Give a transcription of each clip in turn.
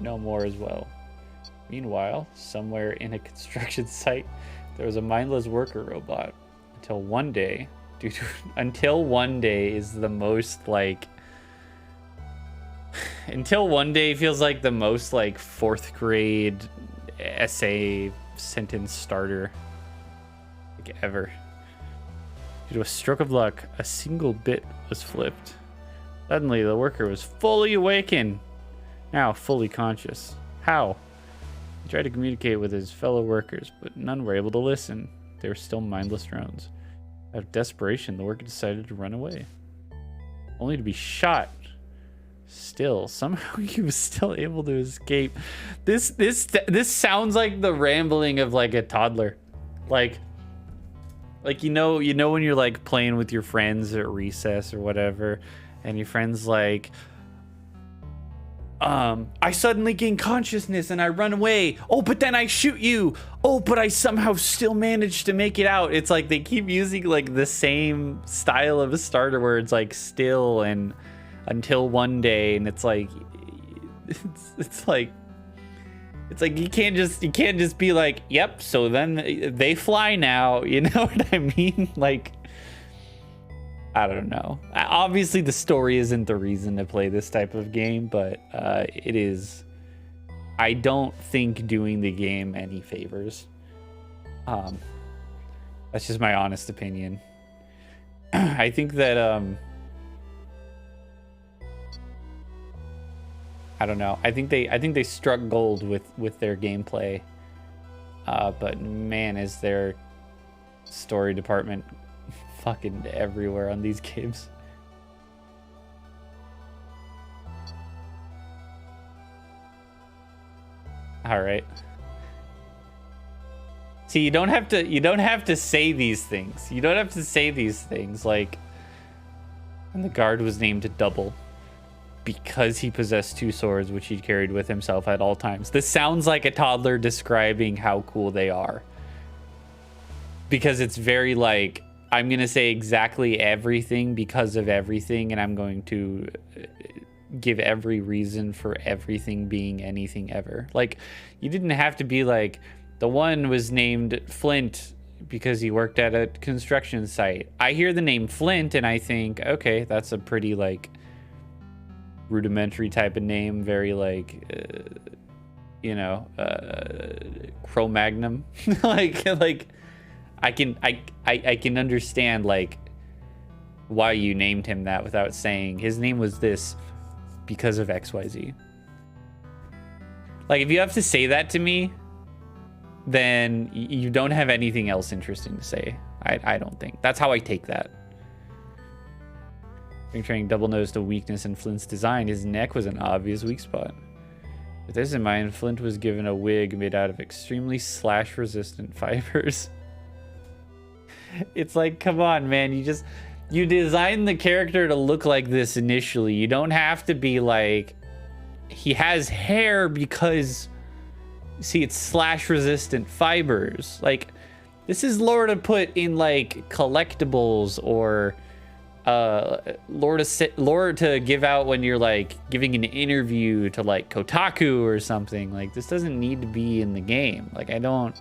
no more as well. Meanwhile, somewhere in a construction site, there was a mindless worker robot. Until one day is the most like... Until one day feels like the most like 4th grade essay sentence starter like ever. Due to a stroke of luck, a single bit was flipped. Suddenly, the worker was fully awakened, now fully conscious. How? He tried to communicate with his fellow workers, but none were able to listen. They were still mindless drones. Out of desperation, the worker decided to run away, only to be shot. Still, somehow he was still able to escape. This sounds like the rambling of like a toddler, like you know when you're like playing with your friends at recess or whatever, and your friend's like, I suddenly gain consciousness and I run away. Oh, but then I shoot you. Oh, but I somehow still managed to make it out. It's like they keep using like the same style of a starter words, like still and until one day, and it's like it's like you can't just be like, yep, so then they fly now, you know what I mean? Like, I don't know. Obviously the story isn't the reason to play this type of game, but it is. I don't think doing the game any favors. That's just my honest opinion. I think that I don't know. I think they struck gold with their gameplay. But man, is their story department fucking everywhere on these games. All right. See, you don't have to say these things. You don't have to say these things like, and the guard was named Double because he possessed 2 swords which he carried with himself at all times. This sounds like a toddler describing how cool they are. Because it's very like, I'm going to say exactly everything because of everything, and I'm going to give every reason for everything being anything ever. Like, you didn't have to be like, the one was named Flint because he worked at a construction site. I hear the name Flint and I think, okay, that's a pretty like rudimentary type of name, very like you know, Cro-Magnon. like I can understand like why you named him that without saying his name was this because of XYZ. Like, if you have to say that to me, then you don't have anything else interesting to say. I don't think. That's how I take that. Picturing Double noticed a weakness in Flint's design. His neck was an obvious weak spot. With this in mind, Flint was given a wig made out of extremely slash-resistant fibers. It's like, come on, man. You designed the character to look like this initially. You don't have to be like, he has hair because, see, it's slash-resistant fibers. Like, this is lore to put in like collectibles or lore to give out when you're like giving an interview to like Kotaku or something. Like, this doesn't need to be in the game. Like, I don't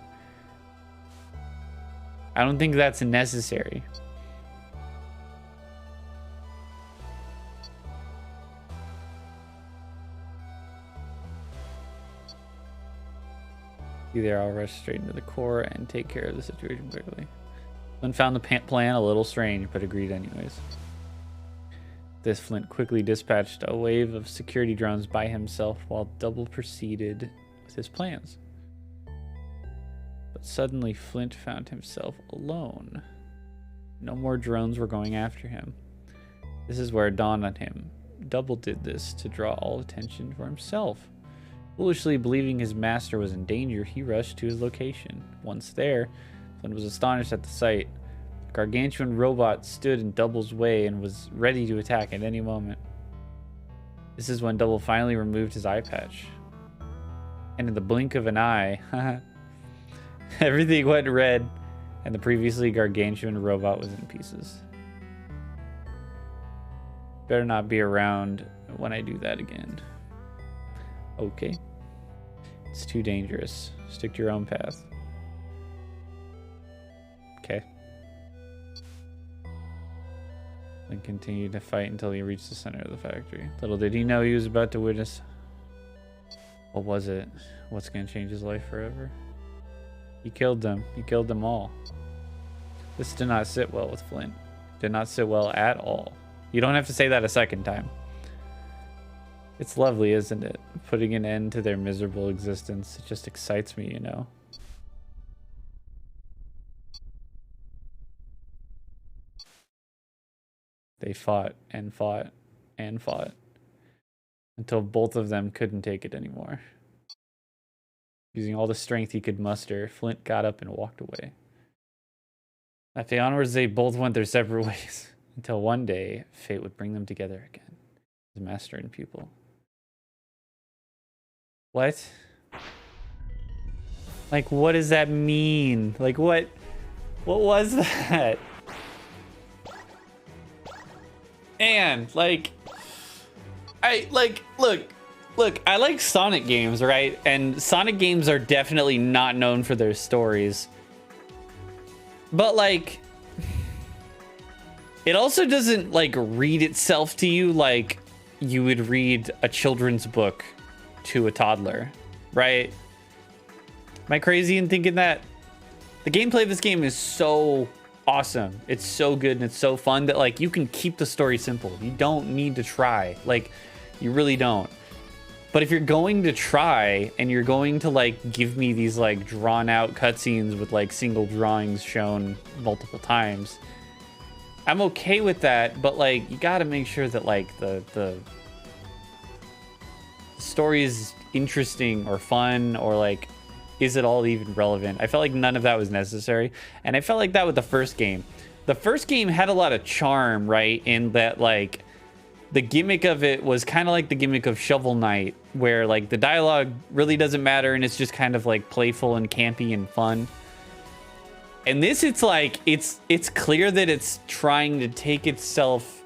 think that's necessary. There, I'll rush straight into the core and take care of the situation quickly. Flint found the plan a little strange, but agreed anyways. This Flint quickly dispatched a wave of security drones by himself while Double proceeded with his plans. But suddenly Flint found himself alone. No more drones were going after him. This is where it dawned on him. Double did this to draw all attention for himself. Foolishly believing his master was in danger, he rushed to his location. Once there, Flint was astonished at the sight. A gargantuan robot stood in Double's way and was ready to attack at any moment. This is when Double finally removed his eye patch. And in the blink of an eye, everything went red, and the previously gargantuan robot was in pieces. Better not be around when I do that again. Okay. It's too dangerous. Stick to your own path. Okay. Then continued to fight until he reached the center of the factory. Little did he know he was about to witness. What was it? What's going to change his life forever? He killed them. He killed them all. This did not sit well with Flint. Did not sit well at all. You don't have to say that a second time. It's lovely, isn't it? Putting an end to their miserable existence. It just excites me, you know. They fought and fought and fought until both of them couldn't take it anymore. Using all the strength he could muster, Flint got up and walked away. That day onwards, they both went their separate ways until one day, fate would bring them together again as master and pupil. What? Like, what does that mean? Like, what was that? And like, look, I like Sonic games, right? And Sonic games are definitely not known for their stories. But like, it also doesn't like read itself to you like you would read a children's book to a toddler, right? Am I crazy in thinking that? The gameplay of this game is so awesome. It's so good and it's so fun that like you can keep the story simple. You don't need to try. Like, you really don't. But if you're going to try and you're going to like give me these like drawn out cutscenes with like single drawings shown multiple times, I'm okay with that, but like you got to make sure that like the story is interesting or fun, or like, is it all even relevant? I felt like none of that was necessary, and I felt like that with the first game. The first game had a lot of charm, right? In that like the gimmick of it was kind of like the gimmick of Shovel Knight, where like the dialogue really doesn't matter and it's just kind of like playful and campy and fun. And this, it's like it's clear that it's trying to take itself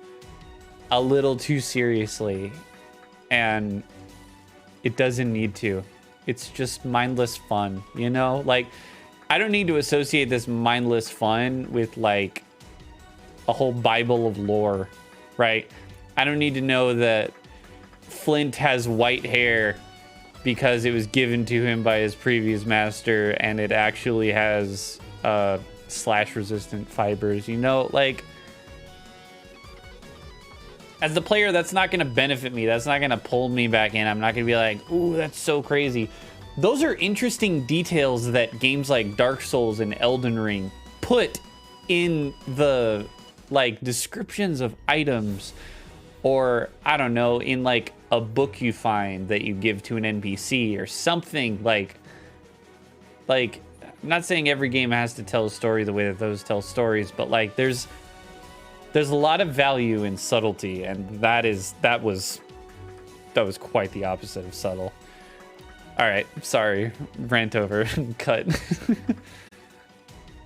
a little too seriously, and it doesn't need to. It's just mindless fun, you know? Like, I don't need to associate this mindless fun with like a whole Bible of lore, right? I don't need to know that Flint has white hair because it was given to him by his previous master and it actually has slash resistant fibers, you know? Like, as the player, that's not going to benefit me. That's not going to pull me back in. I'm not going to be like, ooh, that's so crazy. Those are interesting details that games like Dark Souls and Elden Ring put in the like descriptions of items, or I don't know, in like a book you find that you give to an NPC or something. Like I'm not saying every game has to tell a story the way that those tell stories, but like there's a lot of value in subtlety, and that was quite the opposite of subtle. All right, sorry, rant over, cut.